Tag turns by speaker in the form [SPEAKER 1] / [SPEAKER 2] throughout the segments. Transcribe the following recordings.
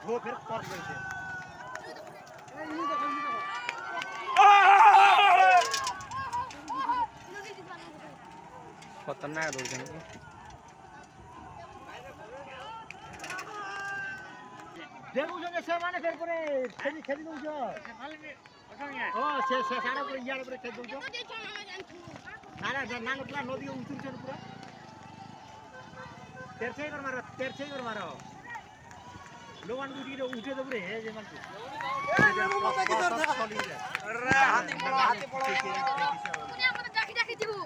[SPEAKER 1] छो फिर कर देते
[SPEAKER 2] खतरनाक रोड है
[SPEAKER 1] देखो जो से माने फिर पूरे खेली खेली दो जो ओ से सारा पूरे यार पूरे खेल दो जो ना ना पूरा नदी उतर चल पूरा तेरछे कर मारो लोगन गुडी रे उठे तो पूरे है जे मन अरे हाथी पड़ो तूने हमर जाकी जाकी दिबू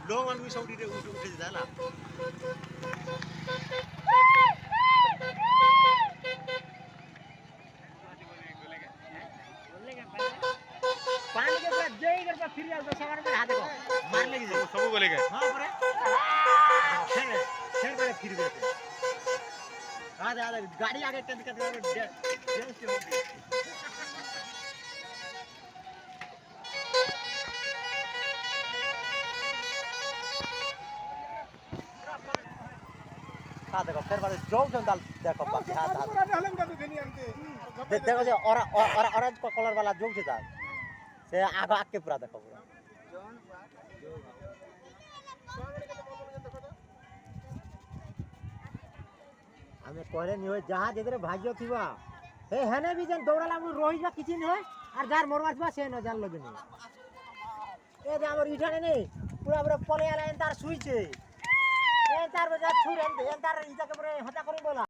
[SPEAKER 1] लोगन भी सौडी रे उठे जाला पानी के साथ जय कर फिर जाओ तो सवार में हाथ देखो मार लेगी
[SPEAKER 2] सब बोलेगा
[SPEAKER 1] हां परे फिर बड़े फिर गए आधा आधा गाड़ी आगे टेंट का जेंस के होती हां देखो फिर बड़े जोक जंदाल देखो बाकी हाथ देखो जो और ऑरेंज कलर वाला जोक से था से आगे आके पूरा देखो पूरा हमें कहले नहीं हो जहां जेतरे भाग्य थिबा हे हेने भी जन दौड़ाला हम रोहित बा किछि नहीं और जार मोरवास बा से न जान लगे नहीं ए जे हमर इठाने नहीं पूरा पूरा पले आला एंतार सुई छे एंतार बजा छुर एंतार इजा के पूरे हता करी बोला